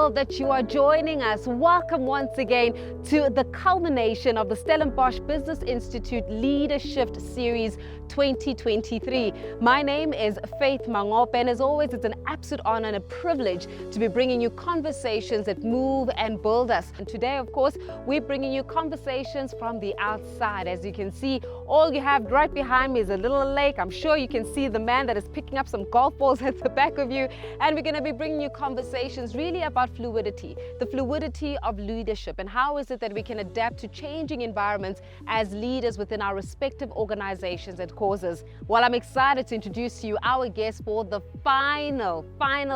thrilled that you are joining us. Welcome once again to the culmination of the Stellenbosch Business Institute LeaderSHIFT Series 2023. My name is Faith Mangope, and as always, it's an absolute honor and a privilege to be bringing you conversations that move and build us. And today, of course, we're bringing you conversations from the outside. As you can see, all you have right behind me is a little lake. I'm sure you can see the man that is picking up some golf balls at the back of you. And we're going to be bringing you conversations really about fluidity, the fluidity of leadership, and how is it that we can adapt to changing environments as leaders within our respective organizations and causes. Well, I'm excited to introduce to you our guest for the final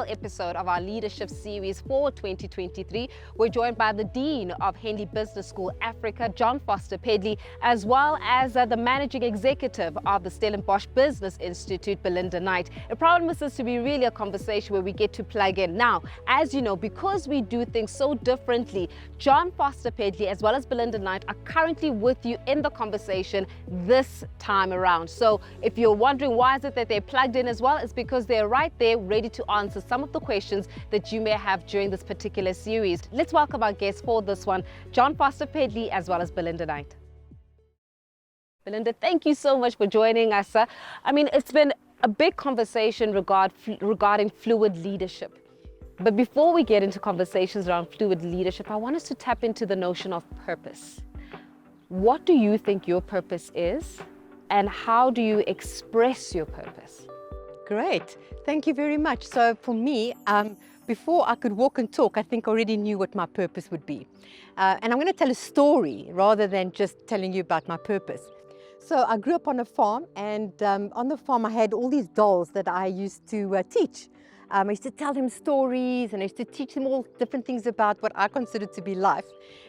episode of our LeaderSHIFT series for 2023. We're joined by the Dean of Henley Business School Africa, Jon Foster-Pedley, as well as the Managing Executive of the Stellenbosch Business Institute, Belinda Knight. It promises to be really a conversation where we get to plug in. Now, as you know, because we do things so differently, Jon Foster-Pedley as well as Belinda Knight are currently with you in the conversation this time around. So if you're wondering why is it that they're plugged in as well, it's because they're right there ready to answer some of the questions that you may have during this particular series. Let's welcome our guests for this one, Jon Foster-Pedley as well as Belinda Knight. Belinda, thank you so much for joining us. I mean, it's been a big conversation regarding fluid leadership. But before we get into conversations around fluid leadership, I want us to tap into the notion of purpose. What do you think your purpose is, and how do you express your purpose? Great, thank you very much. So for me, before I could walk and talk, I think I already knew what my purpose would be. And I'm going to tell a story rather than just telling you about my purpose. So I grew up on a farm, and on the farm I had all these dolls that I used to teach. I used to tell them stories, and I used to teach them all different things about what I considered to be life.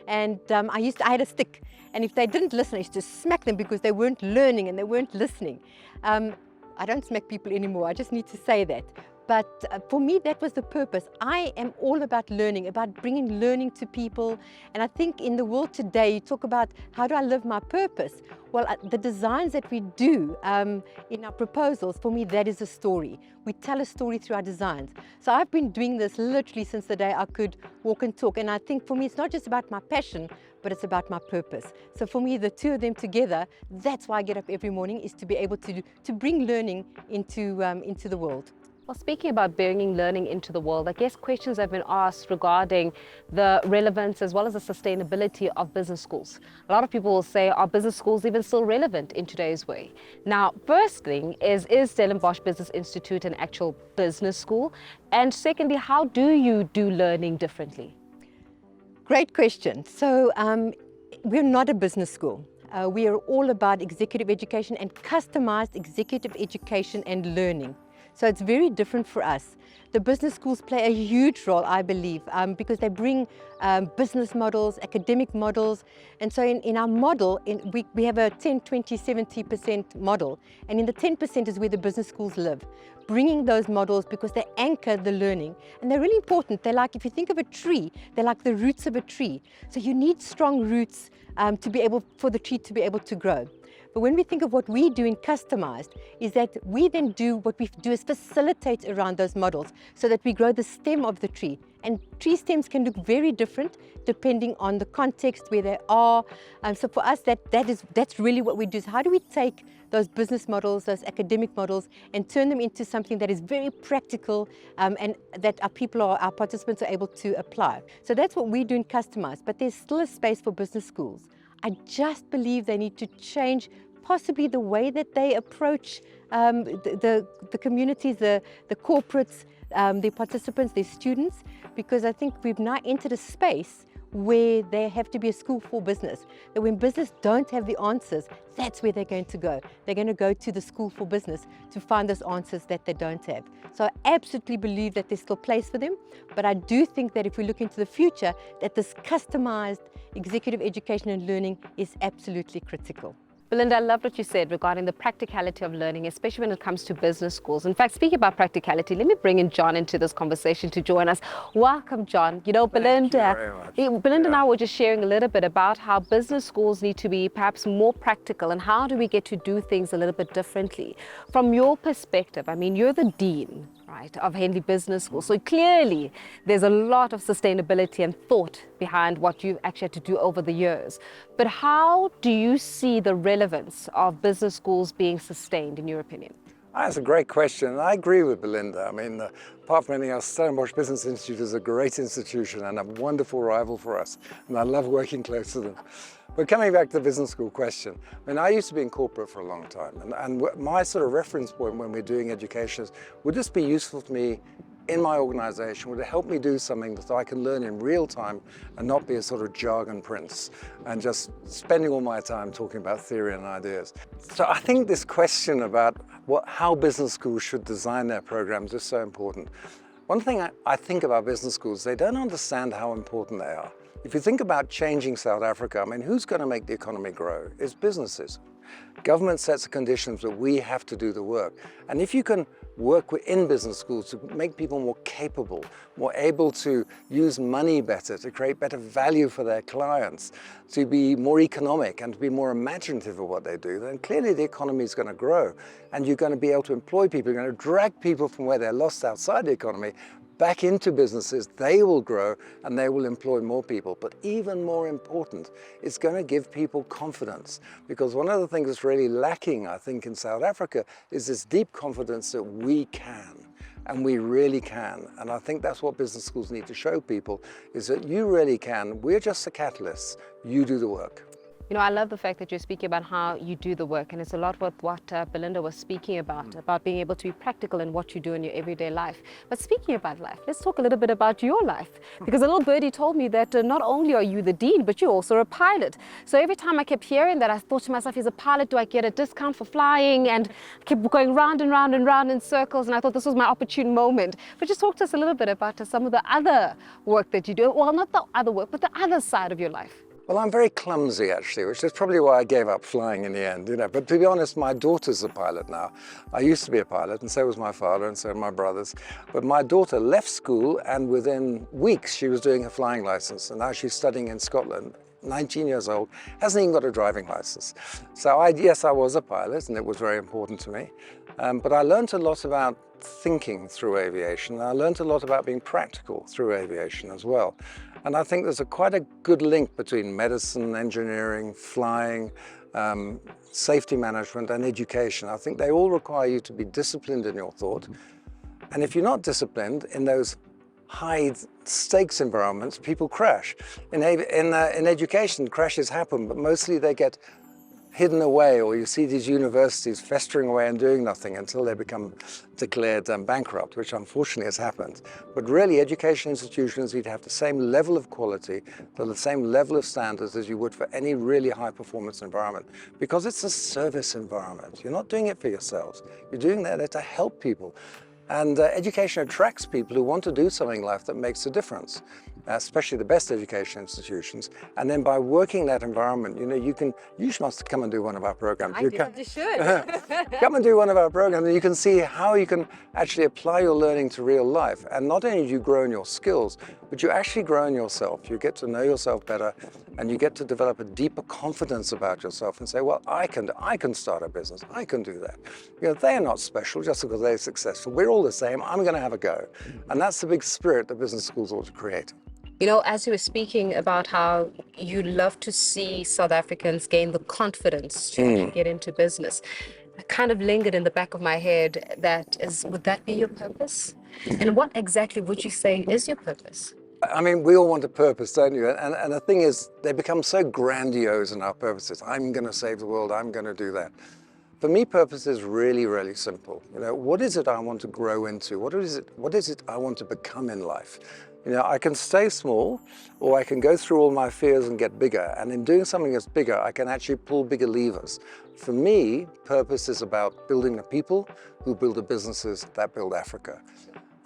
And I had a stick, and if they didn't listen, I used to smack them because they weren't learning and they weren't listening. I don't smack people anymore, I just need to say that. But for me, that was the purpose. I am all about learning, about bringing learning to people. And I think in the world today, you talk about how do I live my purpose? Well, the designs that we do in our proposals, for me, that is a story. We tell a story through our designs. So I've been doing this literally since the day I could walk and talk. And I think for me, it's not just about my passion, but it's about my purpose. So for me, the two of them together, that's why I get up every morning, is to be able to bring learning into the world. Well, speaking about bringing learning into the world, I guess questions have been asked regarding the relevance as well as the sustainability of business schools. A lot of people will say, are business schools even still relevant in today's way? Now, first thing is Stellenbosch Business Institute an actual business school? And secondly, how do you do learning differently? Great question. So we're not a business school. We are all about executive education and customized executive education and learning. So it's very different for us. The business schools play a huge role, I believe, because they bring business models, academic models. And so in our model, we have a 10, 20, 70% model. And in the 10% is where the business schools live, bringing those models because they anchor the learning. And they're really important. They're like, if you think of a tree, they're like the roots of a tree. So you need strong roots for the tree to be able to grow. But when we think of what we do in customized, is that we then do what we do is facilitate around those models so that we grow the stem of the tree. And tree stems can look very different depending on the context where they are. So for us, that's really what we do. So how do we take those business models, those academic models, and turn them into something that is very practical and that our participants are able to apply? So that's what we do in customized, but there's still a space for business schools. I just believe they need to change possibly the way that they approach the communities, the corporates, the participants, the students, because I think we've now entered a space where they have to be a school for business. That when business don't have the answers, that's where they're going to go. They're going to go to the school for business to find those answers that they don't have. So I absolutely believe that there's still place for them, but I do think that if we look into the future, that this customized executive education and learning is absolutely critical. Belinda, I love what you said regarding the practicality of learning, especially when it comes to business schools. In fact, speaking about practicality, let me bring in Jon into this conversation to join us. Welcome, Jon. You know, Belinda and I were just sharing a little bit about how business schools need to be perhaps more practical and how do we get to do things a little bit differently. From your perspective, I mean, you're the dean right, of Henley Business School. So clearly there's a lot of sustainability and thought behind what you've actually had to do over the years. But how do you see the relevance of business schools being sustained, in your opinion? That's a great question, and I agree with Belinda. I mean, apart from anything else, Stellenbosch Business Institute is a great institution and a wonderful rival for us, and I love working close to them. But coming back to the business school question, I mean, I used to be in corporate for a long time, and my sort of reference point when we're doing education is, would this be useful to me in my organization? Would it help me do something that I can learn in real time and not be a sort of jargon prince and just spending all my time talking about theory and ideas? So I think this question about how business schools should design their programs is so important. One thing I think about business schools, they don't understand how important they are. If you think about changing South Africa, I mean, who's going to make the economy grow? It's businesses. Government sets the conditions, but we have to do the work. And if you can work within business schools to make people more capable, more able to use money better, to create better value for their clients, to be more economic and to be more imaginative of what they do, then clearly the economy is going to grow. And you're going to be able to employ people, you're going to drag people from where they're lost outside the economy back into businesses. They will grow and they will employ more people. But even more important, it's going to give people confidence, because one of the things that's really lacking, I think, in South Africa is this deep confidence that we can, and we really can. And I think that's what business schools need to show people, is that you really can. We're just the catalysts. You do the work. You know, I love the fact that you're speaking about how you do the work, and it's a lot with what Belinda was speaking about being able to be practical in what you do in your everyday life. But speaking about life, let's talk a little bit about your life, because a little birdie told me that not only are you the dean, but you're also a pilot. So every time I kept hearing that, I thought to myself, he's a pilot, do I get a discount for flying? And I kept going round and round and round in circles, and I thought this was my opportune moment. But just talk to us a little bit about some of the other work that you do. Well, not the other work, but the other side of your life. Well, I'm very clumsy, actually, which is probably why I gave up flying in the end, you know. But to be honest, my daughter's a pilot now. I used to be a pilot, and so was my father, and so were my brothers. But my daughter left school, and within weeks, she was doing her flying license, and now she's studying in Scotland. 19 years old, hasn't even got a driving license. So yes, I was a pilot, and it was very important to me. But I learned a lot about thinking through aviation. I learned a lot about being practical through aviation as well. And I think there's quite a good link between medicine, engineering, flying, safety management, and education. I think they all require you to be disciplined in your thought. And if you're not disciplined in those high stakes environments, people crash. In education, crashes happen, but mostly they get hidden away, or you see these universities festering away and doing nothing until they become declared bankrupt, which unfortunately has happened. But really, education institutions need to have the same level of quality, the same level of standards as you would for any really high performance environment, because it's a service environment. You're not doing it for yourselves. You're doing that there to help people. And education attracts people who want to do something in life that makes a difference, especially the best education institutions. And then by working that environment, you know, you must come and do one of our programs. You should. Come and do one of our programs, and you can see how you can actually apply your learning to real life. And not only do you grow in your skills, but you actually grow in yourself. You get to know yourself better, and you get to develop a deeper confidence about yourself and say, well, I can start a business. I can do that. You know, they're not special just because they're successful. We're all the same. I'm going to have a go. And that's the big spirit that business schools ought to create. You know, as you were speaking about how you love to see South Africans gain the confidence to get into business, I kind of lingered in the back of my head, would that be your purpose? And what exactly would you say is your purpose? I mean, we all want a purpose, don't you? And the thing is, they become so grandiose in our purposes. I'm going to save the world. I'm going to do that. For me, purpose is really, really simple. You know, what is it I want to grow into? What is it I want to become in life? You know, I can stay small, or I can go through all my fears and get bigger. And in doing something that's bigger, I can actually pull bigger levers. For me, purpose is about building the people who build the businesses that build Africa.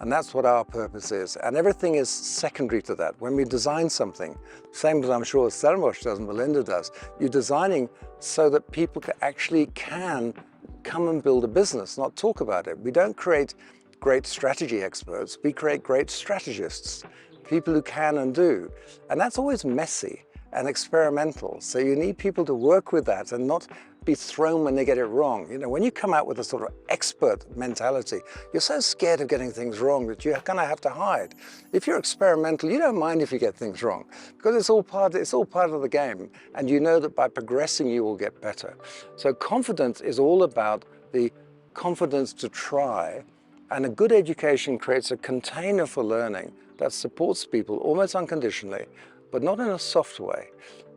And that's what our purpose is. And everything is secondary to that. When we design something, same as I'm sure Stellenbosch does and Belinda does, you're designing so that people can come and build a business, not talk about it. We don't create great strategy experts, we create great strategists, people who can and do. And that's always messy. and experimental. So you need people to work with that and not be thrown when they get it wrong. You know, when you come out with a sort of expert mentality, you're so scared of getting things wrong that you're kind of have to hide. If you're experimental, you don't mind if you get things wrong because it's all part of the game. And you know that by progressing, you will get better. So confidence is all about the confidence to try, and a good education creates a container for learning that supports people almost unconditionally, but not in a soft way.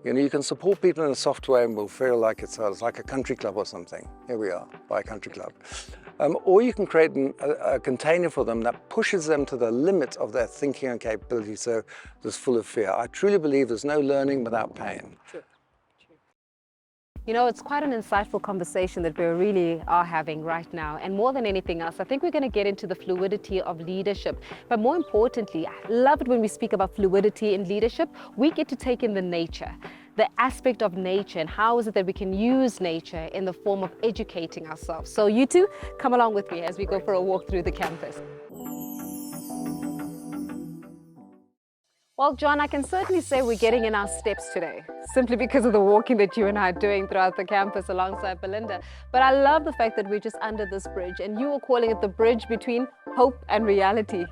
You know, you can support people in a soft way and we'll feel like it's like a country club or something. Here we are, by a country club. Or you can create a container for them that pushes them to the limit of their thinking and capability, so that's full of fear. I truly believe there's no learning without pain. True. You know, it's quite an insightful conversation that we really are having right now. And more than anything else, I think we're going to get into the fluidity of leadership. But more importantly, I love it when we speak about fluidity in leadership. We get to take in the nature, the aspect of nature, and how is it that we can use nature in the form of educating ourselves. So you two, come along with me as we go for a walk through the campus. Well, Jon, I can certainly say we're getting in our steps today, simply because of the walking that you and I are doing throughout the campus alongside Belinda. But I love the fact that we're just under this bridge, and you were calling it the bridge between hope and reality.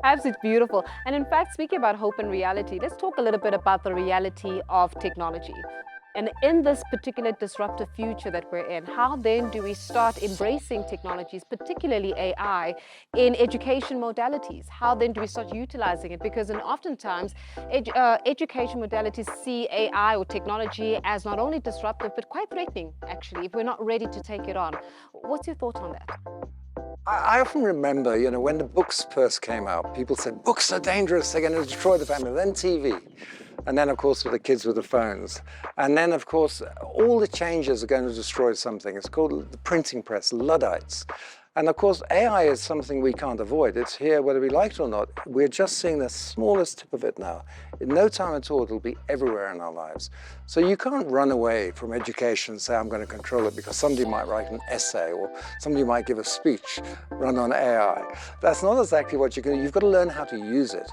Absolutely beautiful. And in fact, speaking about hope and reality, let's talk a little bit about the reality of technology. And in this particular disruptive future that we're in, how then do we start embracing technologies, particularly AI, in education modalities? How then do we start utilizing it? Because oftentimes, education modalities see AI or technology as not only disruptive, but quite threatening, actually, if we're not ready to take it on. What's your thought on that? I often remember, you know, when the books first came out, people said, books are dangerous, they're going to destroy the family. Then TV. And then, of course, for the kids with the phones. And then, of course, all the changes are going to destroy something. It's called the printing press, Luddites. And of course, AI is something we can't avoid. It's here whether we like it or not. We're just seeing the smallest tip of it now. In no time at all, it'll be everywhere in our lives. So you can't run away from education and say, I'm going to control it, because somebody might write an essay or somebody might give a speech run on AI. That's not exactly what you can do. You've got to learn how to use it.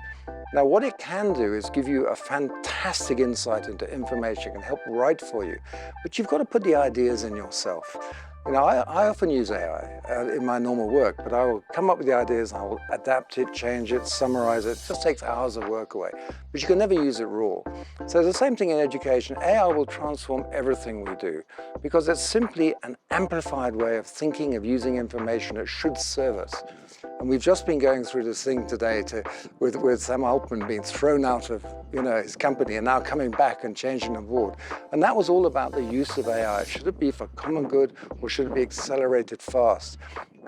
Now, what it can do is give you a fantastic insight into information, and help write for you. But you've got to put the ideas in yourself. You know, I often use AI in my normal work, but I will come up with the ideas, and I will adapt it, change it, summarize it. It just takes hours of work away. But you can never use it raw. So the same thing in education. AI will transform everything we do, because it's simply an amplified way of thinking, of using information that should serve us. And we've just been going through this thing today with Sam Altman being thrown out of, you know, his company and now coming back and changing the board. And that was all about the use of AI. Should it be for common good, or should it be accelerated fast?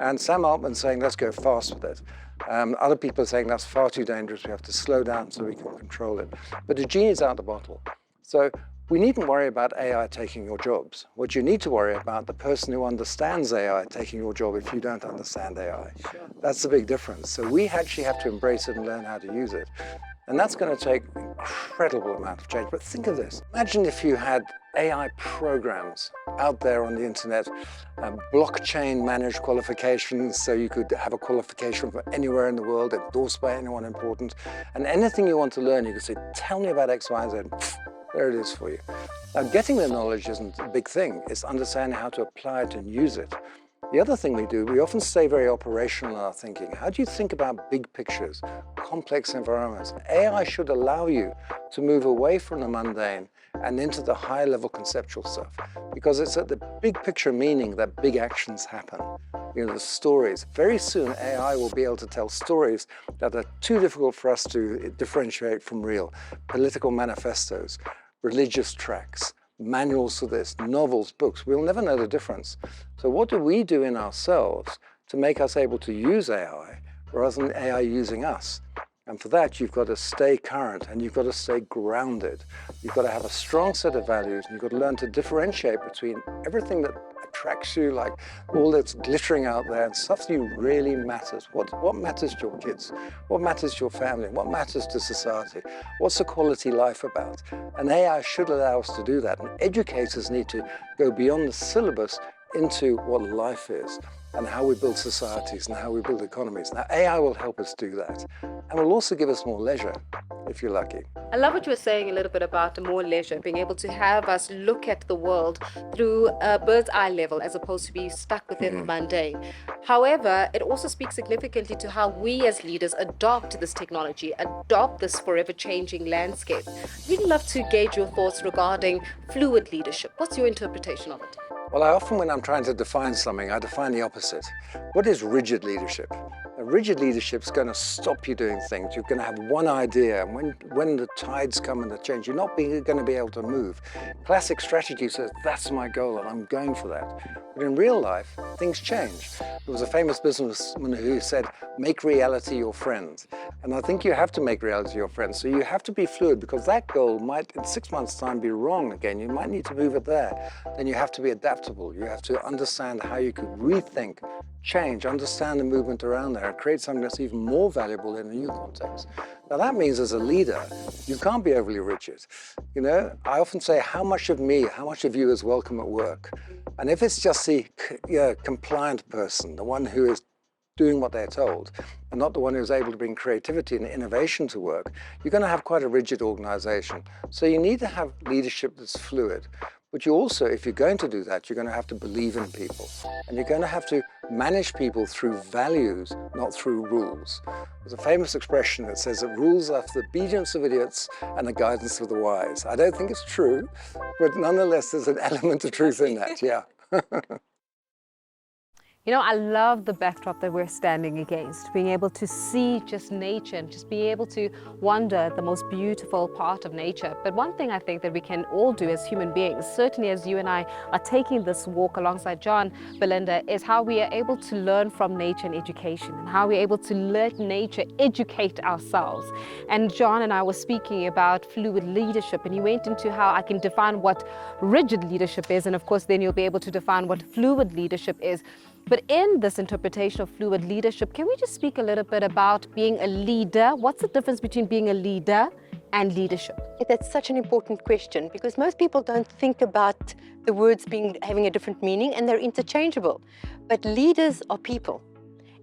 And Sam Altman saying, let's go fast with it. Other people are saying that's far too dangerous. We have to slow down so we can control it. But the genie is out of the bottle. So we needn't worry about AI taking your jobs. What you need to worry about, the person who understands AI taking your job if you don't understand AI. Sure. That's the big difference. So we actually have to embrace it and learn how to use it. And that's going to take an incredible amount of change. But think of this. Imagine if you had AI programs out there on the internet, blockchain managed qualifications, so you could have a qualification from anywhere in the world, endorsed by anyone important. And anything you want to learn, you could say, tell me about X, Y, and Z. There it is for you. Now, getting the knowledge isn't a big thing. It's understanding how to apply it and use it. The other thing we do, we often stay very operational in our thinking. How do you think about big pictures, complex environments? AI should allow you to move away from the mundane and into the high-level conceptual stuff, because it's at the big picture meaning that big actions happen. You know, the stories. Very soon, AI will be able to tell stories that are too difficult for us to differentiate from real. Political manifestos, religious tracts, manuals for this, novels, books. We'll never know the difference. So what do we do in ourselves to make us able to use AI rather than AI using us? And for that, you've got to stay current, and you've got to stay grounded. You've got to have a strong set of values, and you've got to learn to differentiate between everything that attracts you, like all that's glittering out there, and stuff that really matters. What matters to your kids? What matters to your family? What matters to society? What's the quality life about? And AI should allow us to do that. And educators need to go beyond the syllabus into what life is, and how we build societies and how we build economies. Now, AI will help us do that, and will also give us more leisure. if you're lucky. I love what you were saying a little bit about more leisure, being able to have us look at the world through a bird's eye level as opposed to be stuck within the mundane. However, it also speaks significantly to how we as leaders adopt this technology, adopt this forever changing landscape. We'd love to gauge your thoughts regarding fluid leadership. What's your interpretation of it? Well, I often, when I'm trying to define something, I define the opposite. What is rigid leadership? A rigid leadership is going to stop you doing things. You're going to have one idea, and when the tides come and the change, you're not going to be able to move. Classic strategy says, that's my goal, and I'm going for that. But in real life, things change. There was a famous businessman who said, make reality your friend. And I think you have to make reality your friend. So you have to be fluid, because that goal might, in 6 months' time, be wrong again. You might need to move it there. Then you have to be adaptable. You have to understand how you could rethink, change, understand the movement around there, and create something that's even more valuable in a new context. Now that means as a leader, you can't be overly rigid. You know, I often say, how much of me, how much of you is welcome at work? And if it's just the compliant person, the one who is doing what they're told, and not the one who's able to bring creativity and innovation to work, you're going to have quite a rigid organization. So you need to have leadership that's fluid. But you also, if you're going to do that, you're going to have to believe in people. And you're going to have to manage people through values, not through rules. There's a famous expression that says that rules are for the obedience of idiots and the guidance of the wise. I don't think it's true, but nonetheless, there's an element of truth in that, yeah. You know, I love the backdrop that we're standing against, being able to see just nature and just be able to wonder the most beautiful part of nature. But one thing I think that we can all do as human beings, certainly as you and I are taking this walk alongside Jon, Belinda, is how we are able to learn from nature and education, and how we're able to let nature educate ourselves. And Jon and I were speaking about fluid leadership, and he went into how I can define what rigid leadership is, and of course then you'll be able to define what fluid leadership is. But in this interpretation of fluid leadership, can we just speak a little bit about being a leader? What's the difference between being a leader and leadership? That's such an important question, because most people don't think about the words having a different meaning, and they're interchangeable. But leaders are people,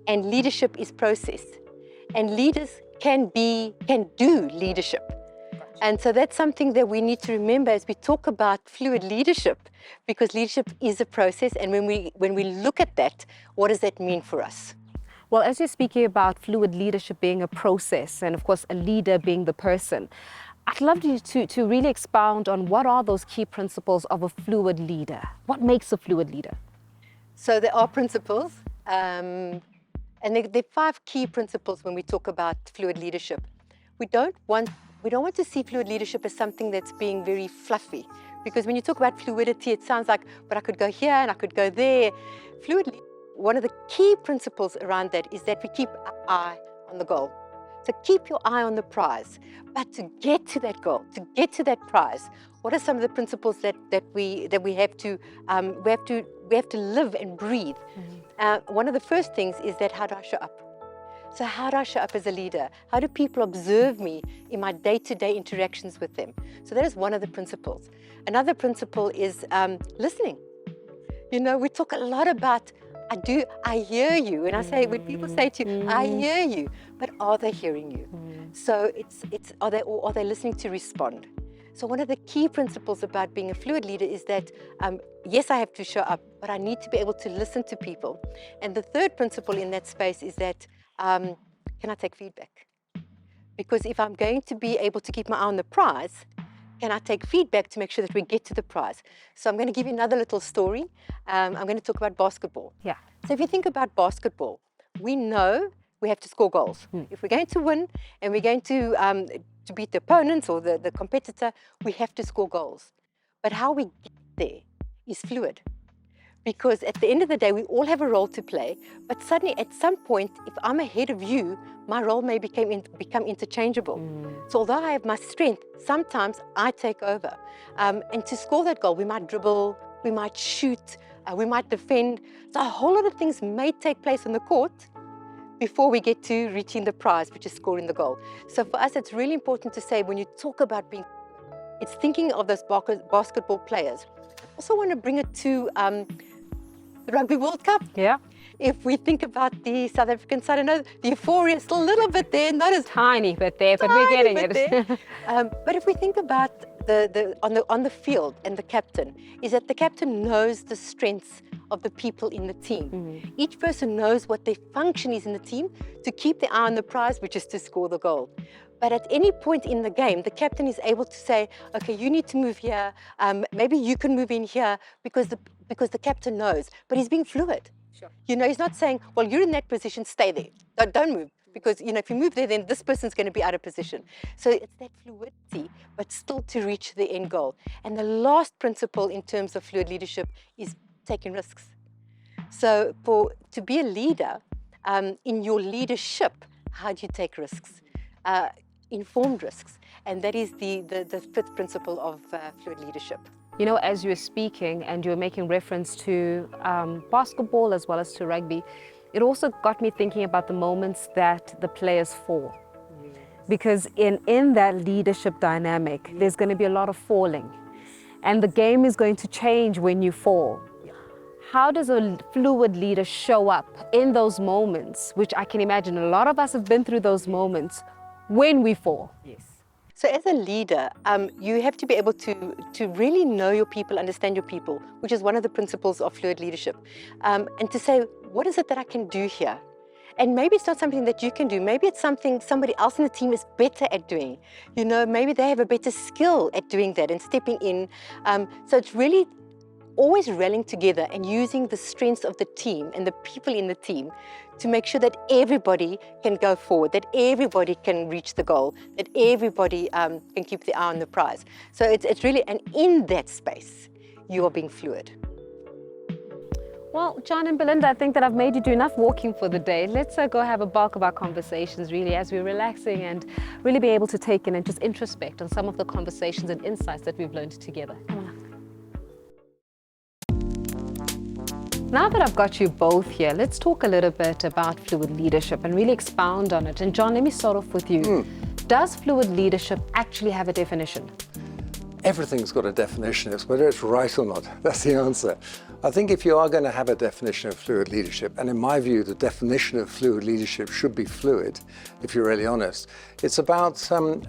and leadership is process. And leaders can do leadership. And so that's something that we need to remember as we talk about fluid leadership, because leadership is a process. And when we look at that, what does that mean for us? Well, as you're speaking about fluid leadership being a process, and of course a leader being the person, I'd love you to really expound on what are those key principles of a fluid leader? What makes a fluid leader? So there are principles, and there are 5 key principles when we talk about fluid leadership. We don't want to see fluid leadership as something that's being very fluffy, because when you talk about fluidity, it sounds like, but I could go here and I could go there. One of the key principles around that is that we keep our eye on the goal. So keep your eye on the prize. But to get to that goal, to get to that prize, what are some of the principles that we have to live and breathe? One of the first things is that, how do I show up? So how do I show up as a leader? How do people observe me in my day-to-day interactions with them? So that is one of the principles. Another principle is listening. You know, we talk a lot about, I hear you. And I say, when people say to you, I hear you, but are they hearing you? So are they listening to respond? So one of the key principles about being a fluid leader is that, yes, I have to show up, but I need to be able to listen to people. And the third principle in that space is that, can I take feedback? Because if I'm going to be able to keep my eye on the prize, can I take feedback to make sure that we get to the prize? So I'm going to give you another little story. I'm going to talk about basketball. Yeah. So if you think about basketball, we know we have to score goals. If we're going to win and we're going to beat the opponents or the competitor, we have to score goals. But how we get there is fluid. Because at the end of the day, we all have a role to play, but suddenly at some point, if I'm ahead of you, my role may become interchangeable. So although I have my strength, sometimes I take over. And to score that goal, we might dribble, we might shoot, we might defend. So a whole lot of things may take place on the court before we get to reaching the prize, which is scoring the goal. So for us, it's really important to say, when you talk about being, it's thinking of those basketball players. I also want to bring it to the Rugby World Cup. Yeah. if we think about the South African side, I know the euphoria is still a little bit there, not as Tiny bit there, but we're getting bit it. there. But if we think about on the field and the captain, is that the captain knows the strengths of the people in the team. Each person knows what their function is in the team to keep the eye on the prize, which is to score the goal. But at any point in the game, the captain is able to say, okay, you need to move here, maybe you can move in here, because the captain knows, but he's being fluid. Sure. You know, he's not saying, well, you're in that position, stay there, don't move. Because, you know, if you move there, then this person's going to be out of position. So it's that fluidity, but still to reach the end goal. And the last principle in terms of fluid leadership is taking risks. So to be a leader, in your leadership, how do you take risks? Informed risks. And that is the fifth principle of fluid leadership. You know, as you were speaking and you were making reference to basketball as well as to rugby, it also got me thinking about the moments that the players fall. Because in that leadership dynamic, there's going to be a lot of falling. And the game is going to change when you fall. How does a fluid leader show up in those moments, which I can imagine a lot of us have been through those moments when we fall? Yes. So as a leader, you have to be able to really know your people, understand your people, which is one of the principles of fluid leadership. And to say, what is it that I can do here? And maybe it's not something that you can do. Maybe it's something somebody else in the team is better at doing. You know, maybe they have a better skill at doing that and stepping in. So it's really always rallying together and using the strengths of the team and the people in the team to make sure that everybody can go forward, that everybody can reach the goal, that everybody can keep the eye on the prize. So it's really, and in that space, you are being fluid. Well, Jon and Belinda, I think that I've made you do enough walking for the day. Let's go have a bulk of our conversations really as we're relaxing and really be able to take in and just introspect on some of the conversations and insights that we've learned together. Come on. Now that I've got you both here, let's talk a little bit about fluid leadership and really expound on it. And Jon, let me start off with you. Does fluid leadership actually have a definition? Everything's got a definition. It's whether it's right or not. That's the answer. I think if you are going to have a definition of fluid leadership, and in my view, the definition of fluid leadership should be fluid, if you're really honest. It's about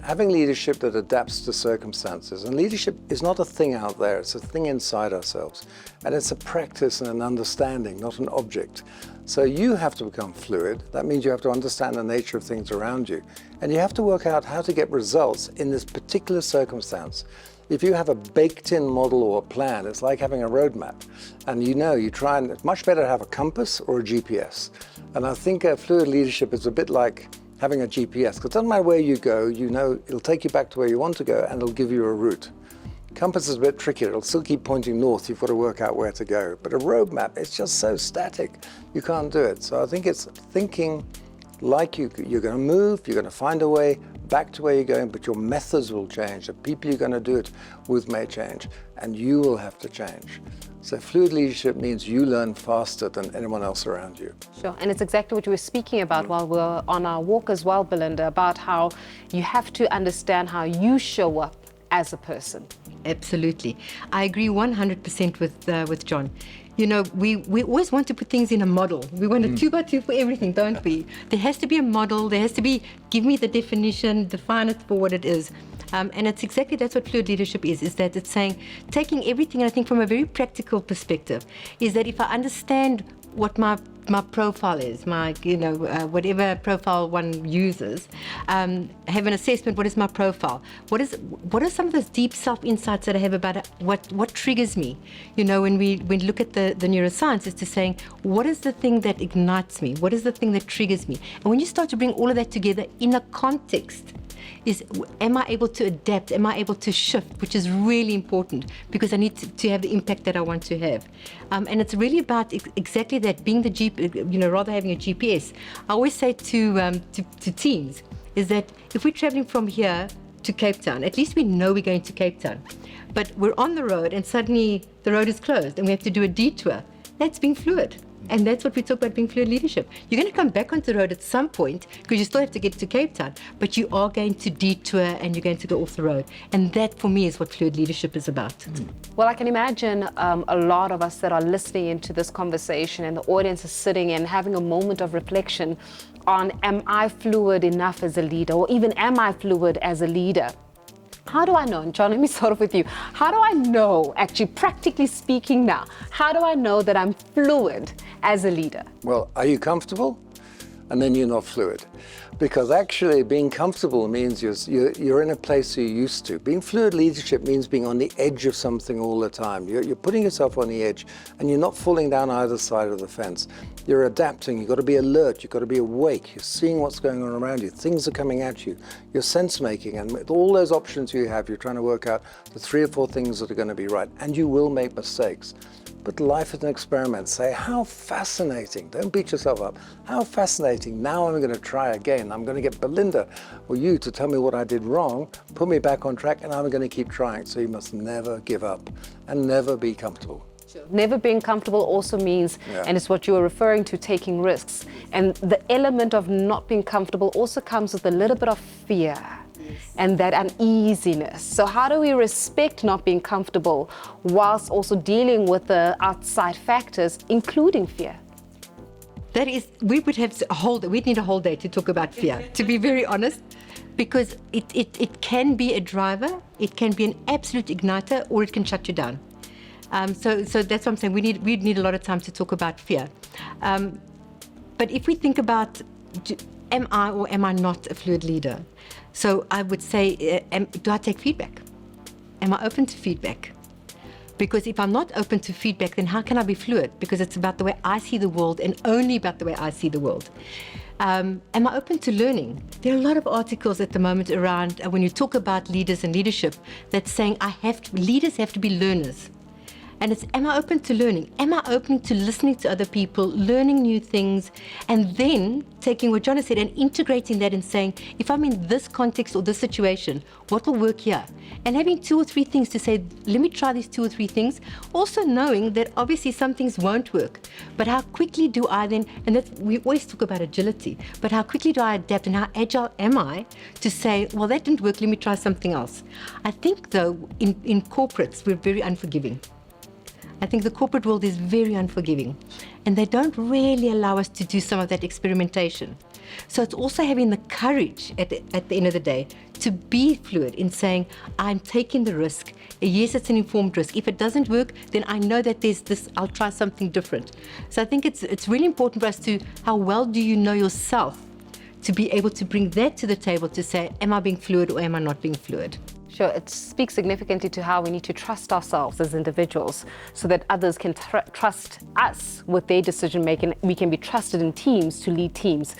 having leadership that adapts to circumstances. And leadership is not a thing out there, it's a thing inside ourselves. And it's a practice and an understanding, not an object. So you have to become fluid. That means you have to understand the nature of things around you. And you have to work out how to get results in this particular circumstance. If you have a baked-in model or a plan, it's like having a roadmap. And you try and, it's much better to have a compass or a GPS. And I think fluid leadership is a bit like having a GPS, because it doesn't matter where you go, you know it'll take you back to where you want to go and it'll give you a route. Compass is a bit trickier, it'll still keep pointing north, you've got to work out where to go. But a roadmap, it's just so static, you can't do it. So I think it's thinking like you're going to move, you're going to find a way back to where you're going, but your methods will change. The people you're going to do it with may change, and you will have to change. So fluid leadership means you learn faster than anyone else around you. Sure, and it's exactly what you were speaking about while we were on our walk as well, Belinda, about how you have to understand how you show up as a person. Absolutely. I agree 100% with Jon. You know, we always want to put things in a model. We want a 2x2 for everything, don't we? There has to be a model. There has to be, give me the definition, define it for what it is. And it's exactly, that's what fluid leadership is that it's saying, taking everything, and I think from a very practical perspective, is that if I understand what my profile is, whatever profile one uses, have an assessment, what is my profile? What are some of those deep self-insights that I have about what triggers me? You know, when we look at the neuroscience, is to saying, what is the thing that ignites me? What is the thing that triggers me? And when you start to bring all of that together in a context, am I able to adapt? Am I able to shift? Which is really important because I need to have the impact that I want to have. And it's really about exactly that, being the rather having a GPS. I always say to teams is that if we're traveling from here to Cape Town, at least we know we're going to Cape Town. But we're on the road and suddenly the road is closed and we have to do a detour. That's being fluid. And that's what we talk about being fluid leadership. You're going to come back onto the road at some point because you still have to get to Cape Town, but you are going to detour and you're going to go off the road. And that, for me, is what fluid leadership is about. Well, I can imagine a lot of us that are listening into this conversation and the audience is sitting and having a moment of reflection on, am I fluid enough as a leader, or even am I fluid as a leader? How do I know? And Jon, let me start off with you. How do I know, actually practically speaking now, how do I know that I'm fluid as a leader? Well, are you comfortable? And then you're not fluid. Because actually being comfortable means you're in a place you're used to. Being fluid leadership means being on the edge of something all the time. You're putting yourself on the edge and you're not falling down either side of the fence. You're adapting, you've got to be alert, you've got to be awake, you're seeing what's going on around you, things are coming at you, you're sense making, and with all those options you have, you're trying to work out the 3 or 4 things that are going to be right, and you will make mistakes. But life is an experiment. Say, how fascinating. Don't beat yourself up. How fascinating. Now I'm going to try again. I'm going to get Belinda or you to tell me what I did wrong, put me back on track, and I'm going to keep trying. So you must never give up and never be comfortable. Never being comfortable also means, and it's what you were referring to, taking risks. And the element of not being comfortable also comes with a little bit of fear. And that uneasiness. So how do we respect not being comfortable whilst also dealing with the outside factors, including fear? That is, we'd need a whole day to talk about fear, to be very honest, because it can be a driver, it can be an absolute igniter, or it can shut you down. So that's what I'm saying. We'd need a lot of time to talk about fear. But if we think about, am I or am I not a fluid leader? So I would say, do I take feedback? Am I open to feedback? Because if I'm not open to feedback, then how can I be fluid? Because it's about the way I see the world and only about the way I see the world. Am I open to learning? There are a lot of articles at the moment around when you talk about leaders and leadership that's saying leaders have to be learners. And it's, am I open to learning? Am I open to listening to other people, learning new things, and then taking what Jon has said and integrating that and saying, if I'm in this context or this situation, what will work here? And having 2 or 3 things to say, let me try these 2 or 3 things. Also knowing that obviously some things won't work, but how quickly do I then, and we always talk about agility, but how quickly do I adapt and how agile am I to say, well, that didn't work, let me try something else. I think though, in corporates, we're very unforgiving. I think the corporate world is very unforgiving, and they don't really allow us to do some of that experimentation. So it's also having the courage at the end of the day to be fluid in saying, I'm taking the risk. Yes, it's an informed risk. If it doesn't work, then I know that there's this, I'll try something different. So I think it's really important for us to, how well do you know yourself, to be able to bring that to the table to say, am I being fluid or am I not being fluid? Sure, it speaks significantly to how we need to trust ourselves as individuals so that others can trust us with their decision making. We can be trusted in teams to lead teams.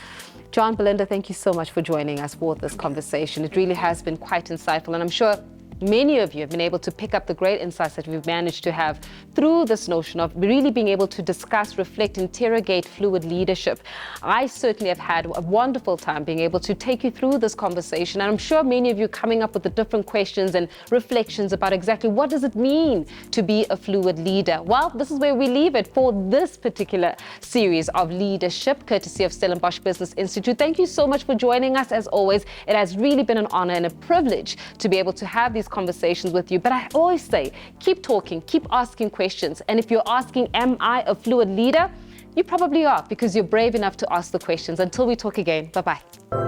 Jon, Belinda, thank you so much for joining us for this conversation. It really has been quite insightful, and I'm sure many of you have been able to pick up the great insights that we've managed to have through this notion of really being able to discuss, reflect, interrogate fluid leadership. I certainly have had a wonderful time being able to take you through this conversation, and I'm sure many of you coming up with the different questions and reflections about exactly what does it mean to be a fluid leader. Well, this is where we leave it for this particular series of LeaderSHIFT, courtesy of Stellenbosch Business Institute. Thank you so much for joining us. As always, it has really been an honor and a privilege to be able to have these conversations with you. But I always say, keep talking, keep asking questions. And if you're asking, am I a fluid leader? You probably are, because you're brave enough to ask the questions. Until we talk again, bye-bye.